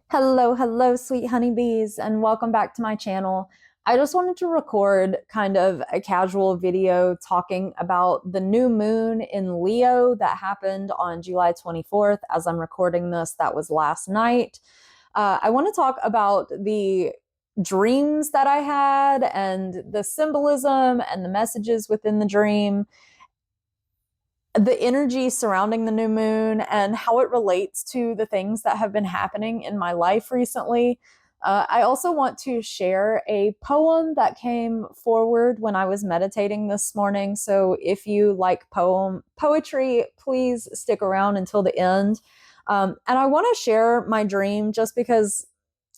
Hello, hello, sweet honeybees, and welcome back to my channel. I just wanted to record kind of a casual video talking about the new moon in Leo that happened on July 24th. As I'm recording this, that was last night. I want to talk about the dreams that I had and the symbolism and the messages within the dream, the energy surrounding the new moon and how it relates to the things that have been happening in my life recently. I also want to share a poem that came forward when I was meditating this morning. So if you like poetry, please stick around until the end. And I want to share my dream just because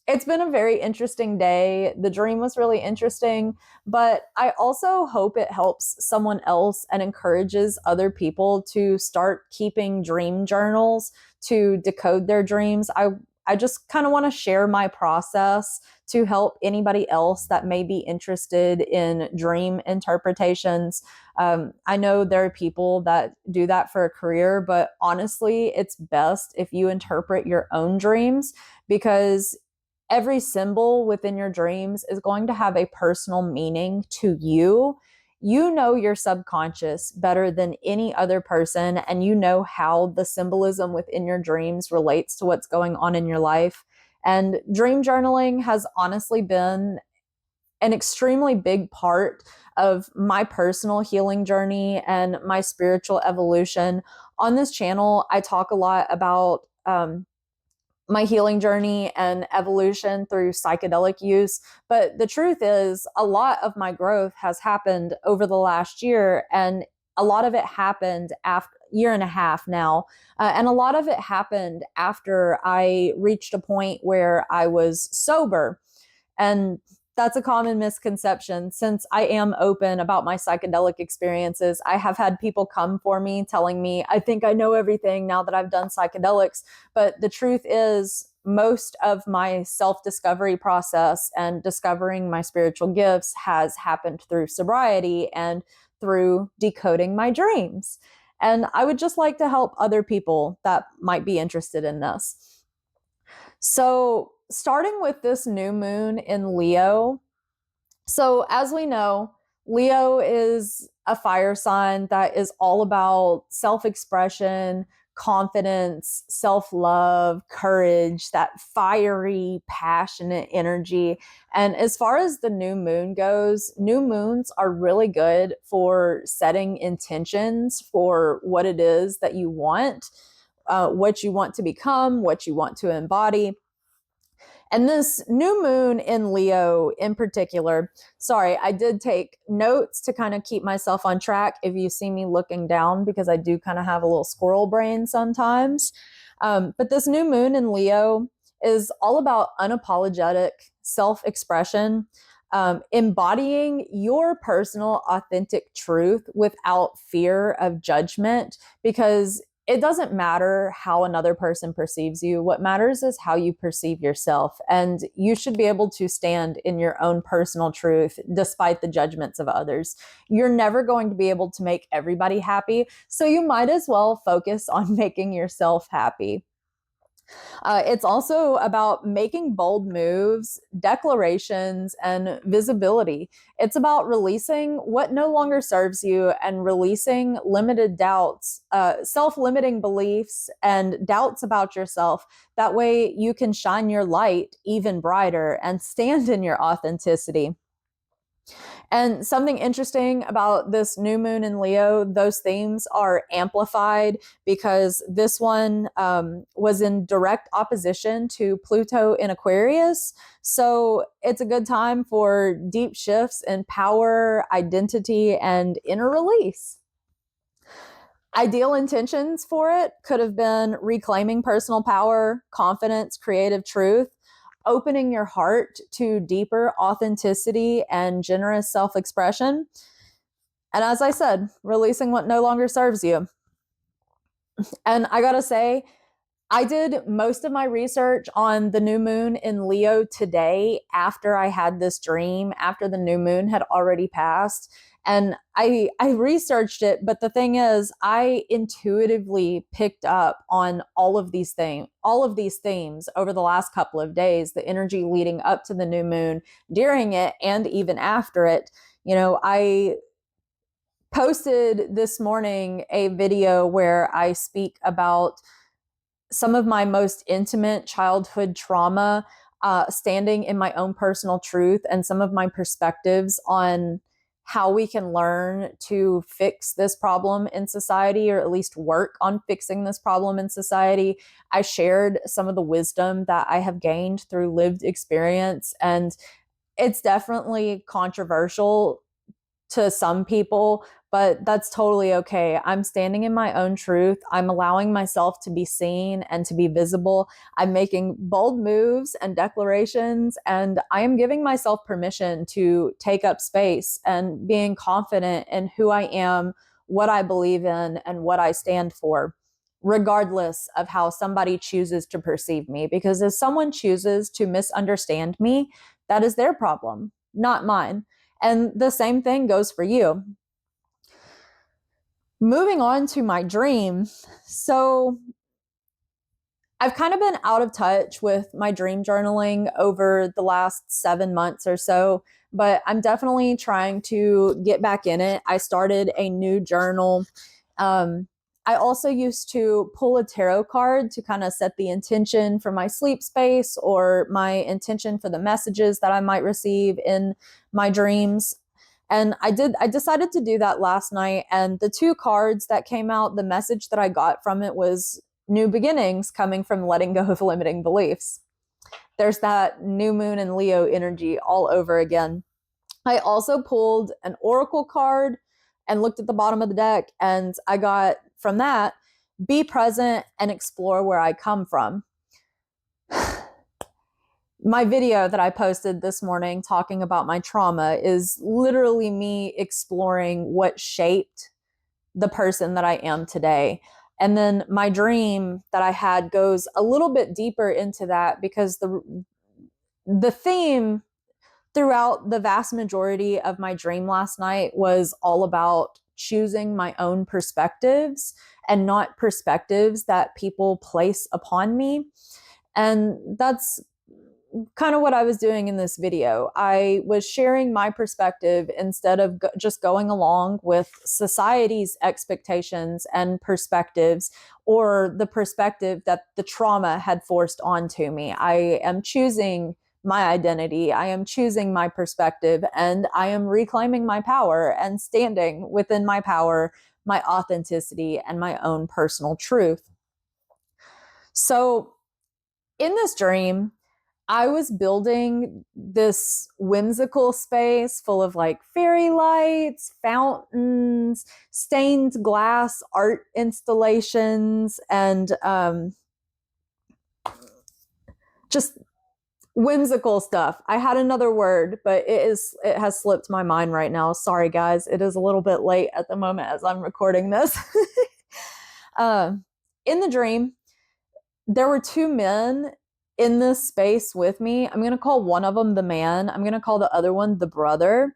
it's been a very interesting day. The dream was really interesting, but I also hope it helps someone else and encourages other people to start keeping dream journals to decode their dreams. I just kind of want to share my process to help anybody else that may be interested in dream interpretations. I know there are people that do that for a career, but honestly, it's best if you interpret your own dreams because every symbol within your dreams is going to have a personal meaning to you. You know your subconscious better than any other person, and you know how the symbolism within your dreams relates to what's going on in your life. And dream journaling has honestly been an extremely big part of my personal healing journey and my spiritual evolution. On this channel, I talk a lot about my healing journey and evolution through psychedelic use. But the truth is, a lot of my growth has happened over the last year, and a lot of it happened after year and a half now. And a lot of it happened after I reached a point where I was sober. And that's a common misconception. Since I am open about my psychedelic experiences, I have had people come for me telling me, I think I know everything now that I've done psychedelics. But the truth is, most of my self discovery process and discovering my spiritual gifts has happened through sobriety and through decoding my dreams. And I would just like to help other people that might be interested in this. So, starting with this new moon in Leo. So, as we know, Leo is a fire sign that is all about self expression, confidence, self love, courage, that fiery, passionate energy. And as far as the new moon goes, new moons are really good for setting intentions for what it is that you want, what you want to become, what you want to embody. And this new moon in Leo in particular, sorry, I did take notes to kind of keep myself on track if you see me looking down, because I do kind of have a little squirrel brain sometimes. But this new moon in Leo is all about unapologetic self expression, embodying your personal, authentic truth without fear of judgment, because it doesn't matter how another person perceives you. What matters is how you perceive yourself. And you should be able to stand in your own personal truth despite the judgments of others. You're never going to be able to make everybody happy. So you might as well focus on making yourself happy. It's also about making bold moves, declarations, and visibility. It's about releasing what no longer serves you and releasing limited doubts, self limiting beliefs, and doubts about yourself. That way, you can shine your light even brighter and stand in your authenticity. And something interesting about this new moon in Leo, those themes are amplified because this one was in direct opposition to Pluto in Aquarius. So it's a good time for deep shifts in power, identity, and inner release. Ideal intentions for it could have been reclaiming personal power, confidence, creative truth, opening your heart to deeper authenticity and generous self expression. And as I said, releasing what no longer serves you. And I gotta say, I did most of my research on the new moon in Leo today after I had this dream, after the new moon had already passed. And I researched it, but the thing is, I intuitively picked up on all of these themes over the last couple of days, the energy leading up to the new moon, during it, and even after it. I posted this morning a video where I speak about some of my most intimate childhood trauma, standing in my own personal truth, and some of my perspectives on how we can learn to fix this problem in society, or at least work on fixing this problem in society. I shared some of the wisdom that I have gained through lived experience, and it's definitely controversial to some people, but that's totally okay. I'm standing in my own truth. I'm allowing myself to be seen and to be visible. I'm making bold moves and declarations, and I am giving myself permission to take up space and being confident in who I am, what I believe in, and what I stand for, regardless of how somebody chooses to perceive me. Because if someone chooses to misunderstand me, that is their problem, not mine. And the same thing goes for you. Moving on to my dream. So I've kind of been out of touch with my dream journaling over the last 7 months or so, but I'm definitely trying to get back in it. I started a new journal. I also used to pull a tarot card to kind of set the intention for my sleep space, or my intention for the messages that I might receive in my dreams. And I decided to do that last night. And the two cards that came out, the message that I got from it was new beginnings, coming from letting go of limiting beliefs. There's that new moon and Leo energy all over again. I also pulled an oracle card and looked at the bottom of the deck, and I got from that, be present and explore where I come from. My video that I posted this morning talking about my trauma is literally me exploring what shaped the person that I am today. And then my dream that I had goes a little bit deeper into that, because the theme throughout the vast majority of my dream last night was all about choosing my own perspectives, and not perspectives that people place upon me. And that's kind of what I was doing in this video. I was sharing my perspective instead of just going along with society's expectations and perspectives, or the perspective that the trauma had forced onto me. I am choosing my identity. I am choosing my perspective, and I am reclaiming my power and standing within my power, my authenticity, and my own personal truth. So in this dream, I was building this whimsical space full of like fairy lights, fountains, stained glass art installations, and just whimsical stuff. I had another word, but it has slipped my mind right now. Sorry, guys. It is a little bit late at the moment as I'm recording this. In the dream, there were two men in this space with me. I'm going to call one of them the man. I'm going to call the other one the brother.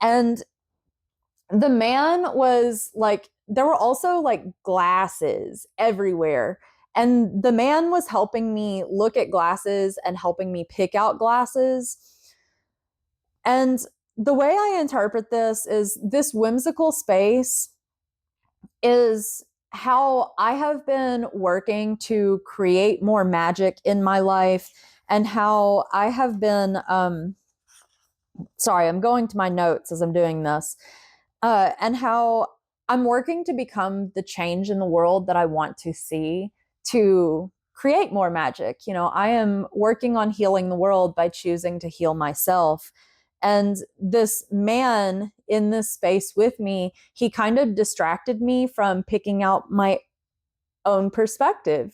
And the man was like, there were also like glasses everywhere. And the man was helping me look at glasses and helping me pick out glasses. And the way I interpret this is, this whimsical space is how I have been working to create more magic in my life, and how I have been, sorry, I'm going to my notes as I'm doing this, and how I'm working to become the change in the world that I want to see, to create more magic. I am working on healing the world by choosing to heal myself. And this man in this space with me, he kind of distracted me from picking out my own perspective.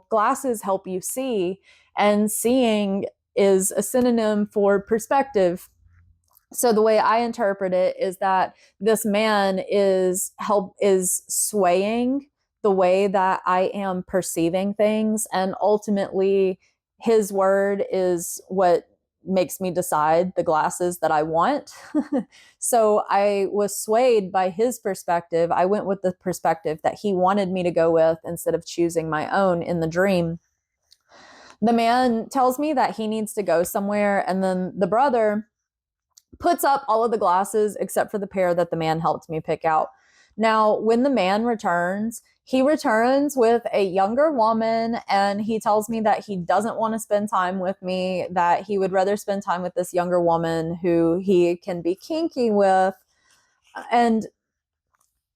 Glasses help you see, and seeing is a synonym for perspective. So the way I interpret it is that this man is swaying the way that I am perceiving things. And ultimately, his word is what makes me decide the glasses that I want. So I was swayed by his perspective. I went with the perspective that he wanted me to go with instead of choosing my own in the dream. The man tells me that he needs to go somewhere, and then the brother puts up all of the glasses except for the pair that the man helped me pick out. Now, when the man returns, he returns with a younger woman, and he tells me that he doesn't want to spend time with me, that he would rather spend time with this younger woman who he can be kinky with. And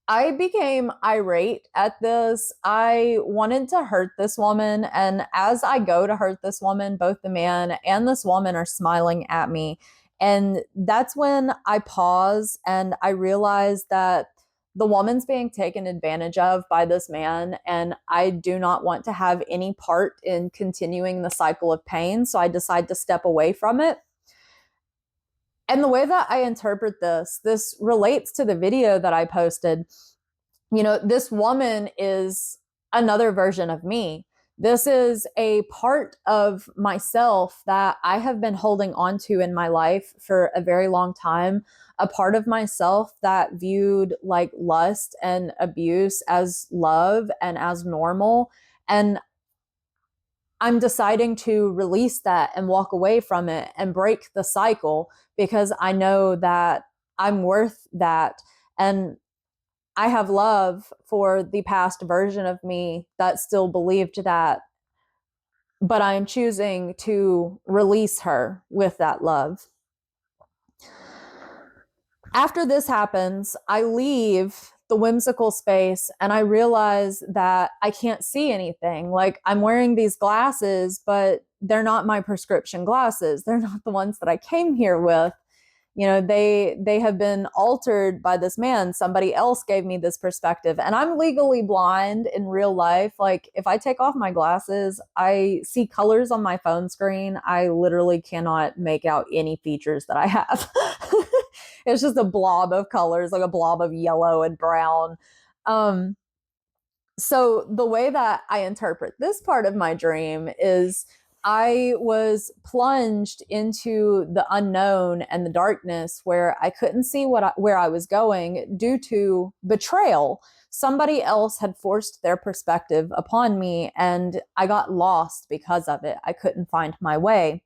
I became irate at this. I wanted to hurt this woman. And as I go to hurt this woman, both the man and this woman are smiling at me. And that's when I pause and I realize that the woman's being taken advantage of by this man. And I do not want to have any part in continuing the cycle of pain. So I decide to step away from it. And the way that I interpret this relates to the video that I posted. You know, this woman is another version of me. This is a part of myself that I have been holding on to in my life for a very long time. A part of myself that viewed like lust and abuse as love and as normal. And I'm deciding to release that and walk away from it and break the cycle because I know that I'm worth that. And I have love for the past version of me that still believed that, but I am choosing to release her with that love. After this happens, I leave the whimsical space and I realize that I can't see anything. Like, I'm wearing these glasses, but they're not my prescription glasses. They're not the ones that I came here with. You know, they have been altered by this man. Somebody else gave me this perspective, and I'm legally blind in real life. Like, if I take off my glasses, I see colors on my phone screen. I literally cannot make out any features that I have. It's just a blob of colors, like a blob of yellow and brown. So the way that I interpret this part of my dream is I was plunged into the unknown and the darkness where I couldn't see where I was going due to betrayal. Somebody else had forced their perspective upon me, and I got lost because of it. I couldn't find my way.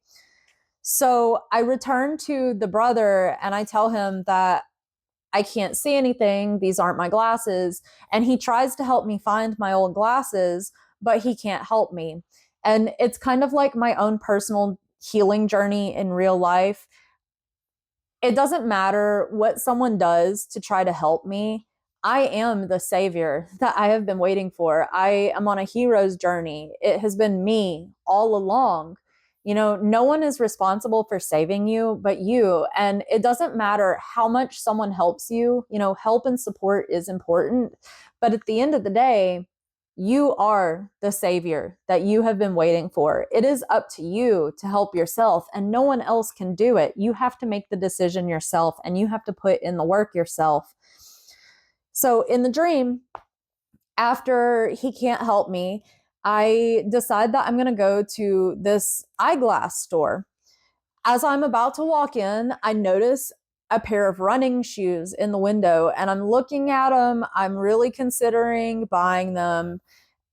So I return to the brother and I tell him that I can't see anything. These aren't my glasses. And he tries to help me find my old glasses, but he can't help me. And it's kind of like my own personal healing journey in real life. It doesn't matter what someone does to try to help me. I am the savior that I have been waiting for. I am on a hero's journey. It has been me all along. You know, no one is responsible for saving you but you. And it doesn't matter how much someone helps you. You know, help and support is important. But at the end of the day, you are the savior that you have been waiting for. It is up to you to help yourself, and no one else can do it. You have to make the decision yourself, and you have to put in the work yourself. So in the dream, after he can't help me, I decide that I'm going to go to this eyeglass store. As I'm about to walk in, I notice a pair of running shoes in the window, and I'm looking at them. I'm really considering buying them.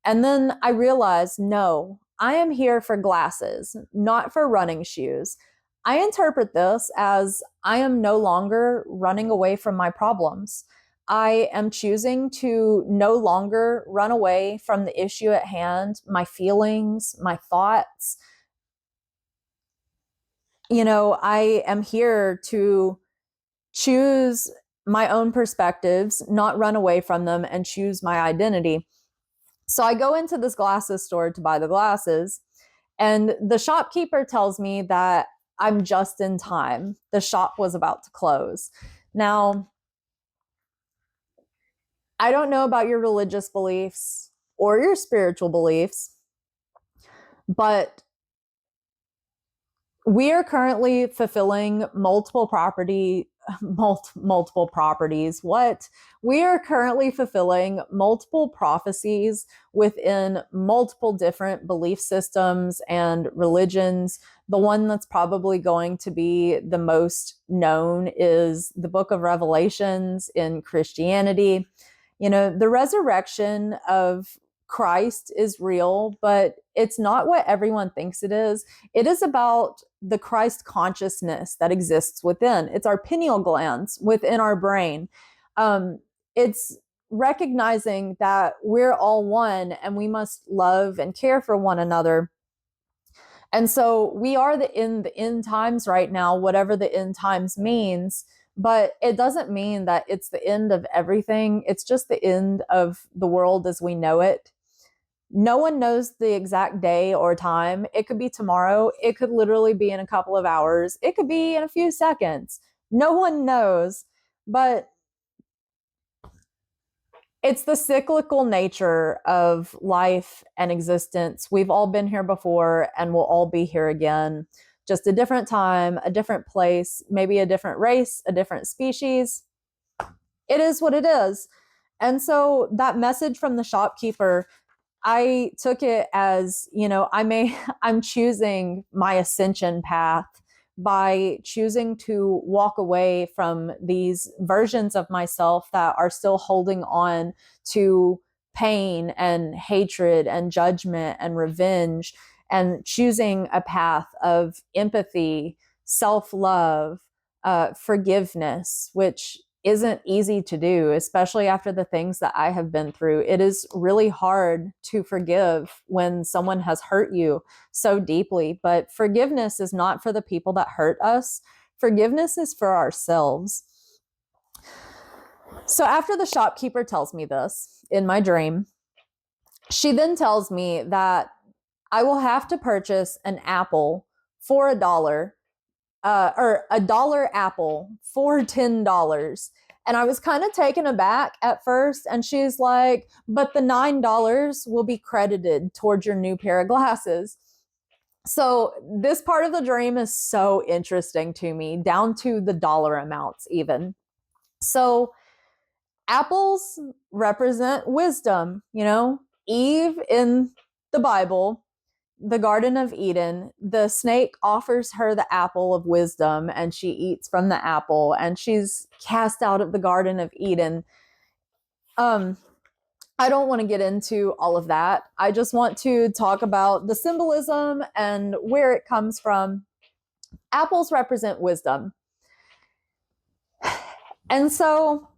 And then I realize, no, I am here for glasses, not for running shoes. I interpret this as I am no longer running away from my problems. I am choosing to no longer run away from the issue at hand, my feelings, my thoughts. You know, I am here to choose my own perspectives, not run away from them, and choose my identity. So I go into this glasses store to buy the glasses, and the shopkeeper tells me that I'm just in time. The shop was about to close. Now, I don't know about your religious beliefs or your spiritual beliefs, but we are currently fulfilling multiple property multiple properties. What we are currently fulfilling multiple prophecies within multiple different belief systems and religions. The one that's probably going to be the most known is the book of Revelations in Christianity. The resurrection of Christ is real, but it's not what everyone thinks it is. It is about the Christ consciousness that exists within. It's our pineal glands within our brain. It's recognizing that we're all one and we must love and care for one another. And so we are in the end times right now, whatever the end times means. But it doesn't mean that it's the end of everything. It's just the end of the world as we know it. No one knows the exact day or time. It could be tomorrow. It could literally be in a couple of hours. It could be in a few seconds. No one knows. But it's the cyclical nature of life and existence. We've all been here before and we'll all be here again. Just a different time, a different place, maybe a different race, a different species. It is what it is. And so that message from the shopkeeper, I took it as, I'm choosing my ascension path by choosing to walk away from these versions of myself that are still holding on to pain and hatred and judgment and revenge, and choosing a path of empathy, self-love, forgiveness, which isn't easy to do, especially after the things that I have been through. It is really hard to forgive when someone has hurt you so deeply, but forgiveness is not for the people that hurt us. Forgiveness is for ourselves. So after the shopkeeper tells me this in my dream, she then tells me that I will have to purchase an apple for $1, or $1 apple for $10. And I was kind of taken aback at first. And she's like, but the $9 will be credited towards your new pair of glasses. So this part of the dream is so interesting to me, down to the dollar amounts even. So apples represent wisdom. Eve in the Bible, the Garden of Eden, the snake offers her the apple of wisdom and she eats from the apple and she's cast out of the Garden of Eden. I don't want to get into all of that. I just want to talk about the symbolism and where it comes from. Apples represent wisdom. And so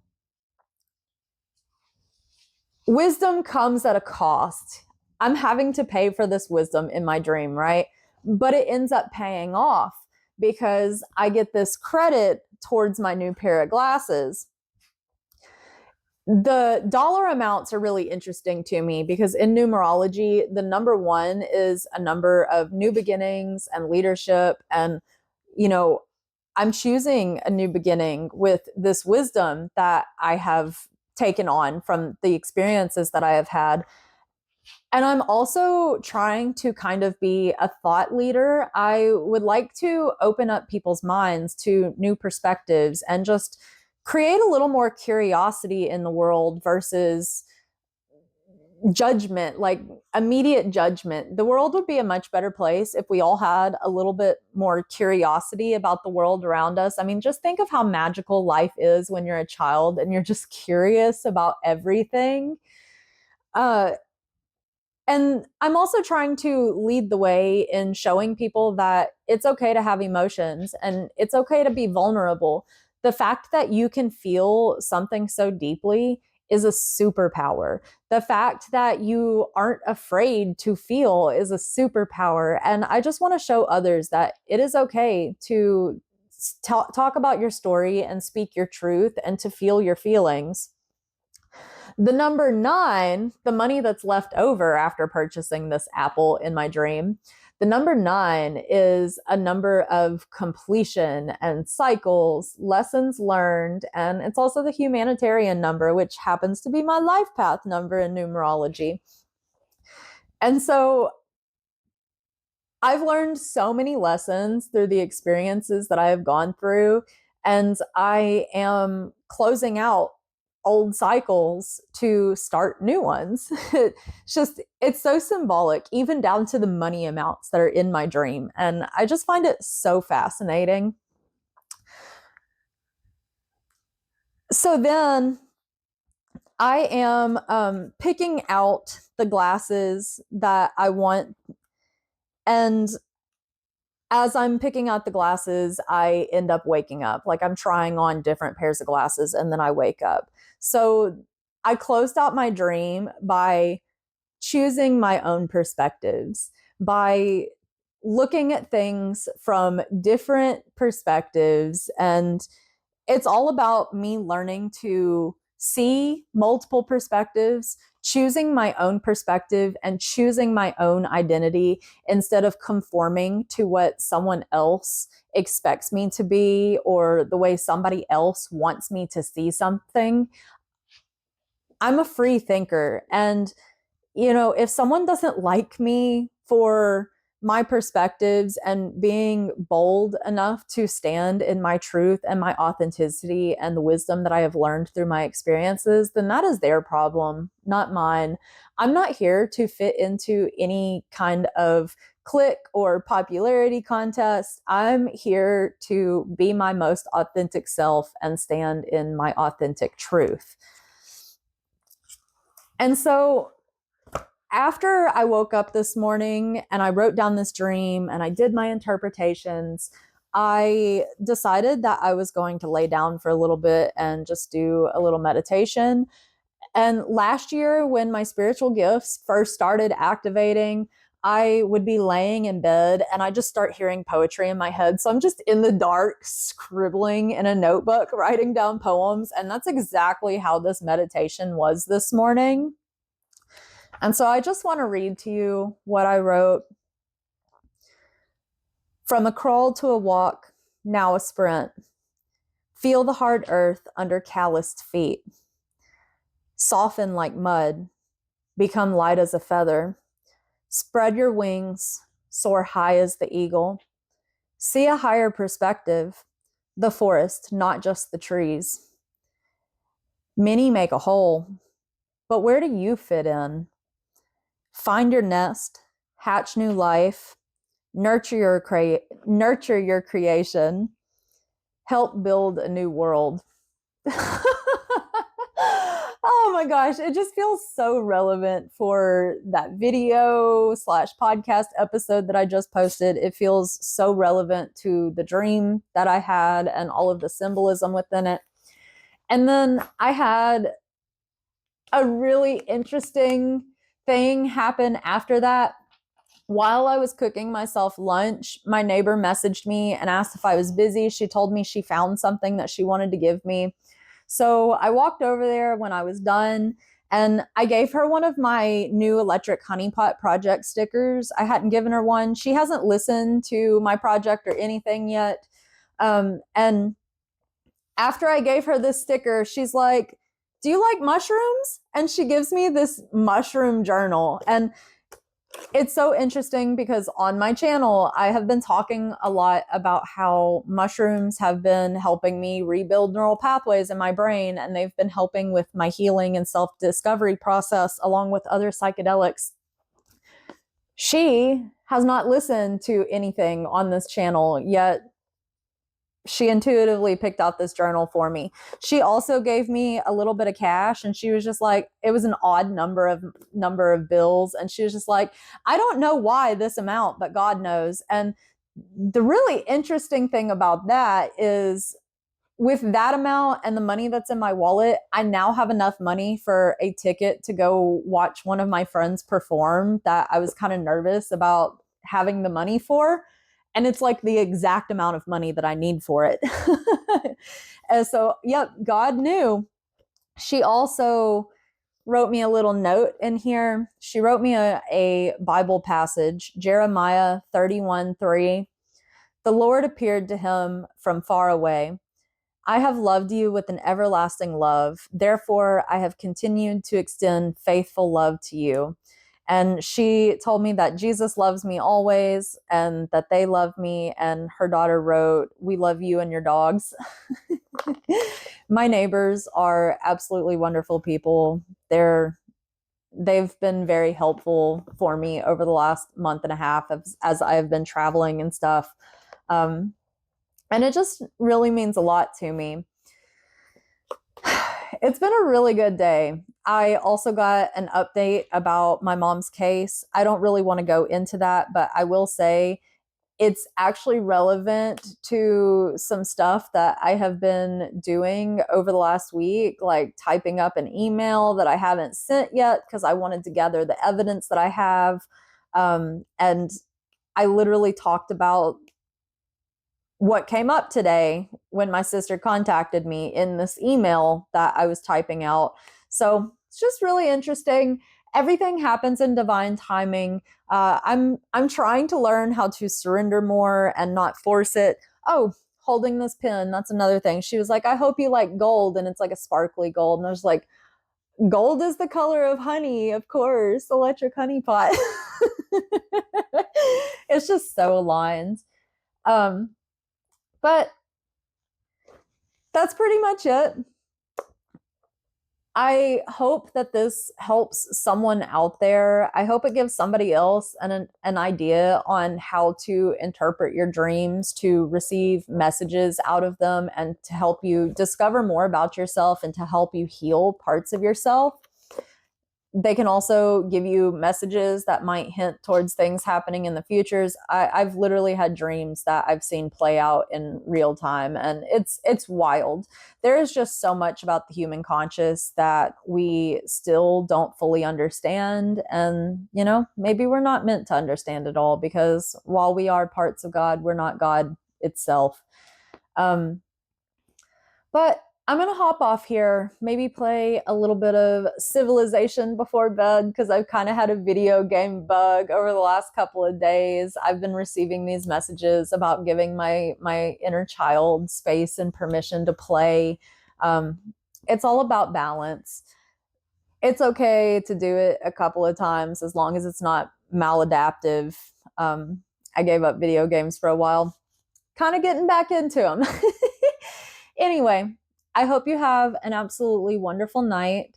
wisdom comes at a cost. I'm having to pay for this wisdom in my dream, right? But it ends up paying off because I get this credit towards my new pair of glasses. The dollar amounts are really interesting to me because in numerology, the number 1 is a number of new beginnings and leadership. And, I'm choosing a new beginning with this wisdom that I have taken on from the experiences that I have had. And I'm also trying to kind of be a thought leader. I would like to open up people's minds to new perspectives and just create a little more curiosity in the world versus judgment, like immediate judgment. The world would be a much better place if we all had a little bit more curiosity about the world around us. I mean, just think of how magical life is when you're a child and you're just curious about everything. And I'm also trying to lead the way in showing people that it's okay to have emotions and it's okay to be vulnerable. The fact that you can feel something so deeply is a superpower. The fact that you aren't afraid to feel is a superpower. And I just want to show others that it is okay to talk about your story and speak your truth and to feel your feelings. The number 9, the money that's left over after purchasing this apple in my dream, the number 9 is a number of completion and cycles, lessons learned, and it's also the humanitarian number, which happens to be my life path number in numerology. And so I've learned so many lessons through the experiences that I have gone through. And I am closing out old cycles to start new ones. It's so symbolic, even down to the money amounts that are in my dream. And I just find it so fascinating. So then I am picking out the glasses that I want. And as I'm picking out the glasses, I end up waking up. Like I'm trying on different pairs of glasses and then I wake up. So I closed out my dream by choosing my own perspectives, by looking at things from different perspectives. And it's all about me learning to see multiple perspectives, choosing my own perspective, and choosing my own identity instead of conforming to what someone else expects me to be or the way somebody else wants me to see something. I'm a free thinker. And if someone doesn't like me for my perspectives and being bold enough to stand in my truth and my authenticity and the wisdom that I have learned through my experiences, then that is their problem, not mine. I'm not here to fit into any kind of clique or popularity contest. I'm here to be my most authentic self and stand in my authentic truth. And so after I woke up this morning and I wrote down this dream and I did my interpretations, I decided that I was going to lay down for a little bit and just do a little meditation. And last year, when my spiritual gifts first started activating, I would be laying in bed and I just start hearing poetry in my head. So I'm just in the dark, scribbling in a notebook, writing down poems. And that's exactly how this meditation was this morning. And so I just want to read to you what I wrote. From a crawl to a walk, now a sprint. Feel the hard earth under calloused feet. Soften like mud, become light as a feather. Spread your wings, soar high as the eagle. See a higher perspective, the forest, not just the trees. Many make a whole, but where do you fit in? Find your nest, hatch new life, nurture your creation, help build a new world. Oh my gosh, it just feels so relevant for that video / podcast episode that I just posted. It feels so relevant to the dream that I had and all of the symbolism within it. And then I had a really interesting thing happen after that. While I was cooking myself lunch, my neighbor messaged me and asked if I was busy. She told me she found something that she wanted to give me. So I walked over there when I was done and I gave her one of my new electric honeypot project stickers. I hadn't given her one. She hasn't listened to my project or anything yet. And after I gave her this sticker, she's like, "Do you like mushrooms?" And she gives me this mushroom journal. And it's so interesting because on my channel, I have been talking a lot about how mushrooms have been helping me rebuild neural pathways in my brain, and they've been helping with my healing and self-discovery process along with other psychedelics. She has not listened to anything on this channel, yet she intuitively picked out this journal for me. She also gave me a little bit of cash, and she was just like, it was an odd number of bills. And she was just like, "I don't know why this amount, but God knows." And the really interesting thing about that is with that amount and the money that's in my wallet, I now have enough money for a ticket to go watch one of my friends perform that I was kind of nervous about having the money for. And it's like the exact amount of money that I need for it. And so, yep, God knew. She also wrote me a little note in here. She wrote me a Bible passage, Jeremiah 31:3. The Lord appeared to him from far away. I have loved you with an everlasting love. Therefore, I have continued to extend faithful love to you. And she told me that Jesus loves me always and that they love me. And her daughter wrote, "We love you and your dogs." My neighbors are absolutely wonderful people. They've been very helpful for me over the last month and a half as I've been traveling and stuff. Um, and it just really means a lot to me. It's been a really good day. I also got an update about my mom's case. I don't really want to go into that, but I will say it's actually relevant to some stuff that I have been doing over the last week, like typing up an email that I haven't sent yet because I wanted to gather the evidence that I have. And I literally talked about what came up today when my sister contacted me in this email that I was typing out. So it's just really interesting. Everything happens in divine timing. I'm trying to learn how to surrender more and not force it. Oh, holding this pin, that's another thing. She was like, "I hope you like gold," and it's like a sparkly gold. And I was like, "Gold is the color of honey, of course, electric honey pot." It's just so aligned. But that's pretty much it. I hope that this helps someone out there. I hope it gives somebody else an idea on how to interpret your dreams, to receive messages out of them, and to help you discover more about yourself and to help you heal parts of yourself. They can also give you messages that might hint towards things happening in the futures. I've literally had dreams that I've seen play out in real time, and it's wild. There is just so much about the human conscious that we still don't fully understand, and maybe we're not meant to understand it all, because while we are parts of God, we're not God itself. But I'm going to hop off here, maybe play a little bit of Civilization before bed, because I've kind of had a video game bug over the last couple of days. I've been receiving these messages about giving my inner child space and permission to play. It's all about balance. It's okay to do it a couple of times as long as it's not maladaptive. I gave up video games for a while, kind of getting back into them. Anyway, I hope you have an absolutely wonderful night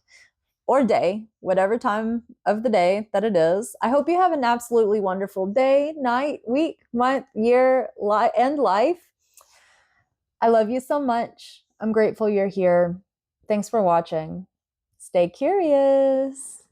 or day, whatever time of the day that it is. I hope you have an absolutely wonderful day, night, week, month, year, and life. I love you so much. I'm grateful you're here. Thanks for watching. Stay curious.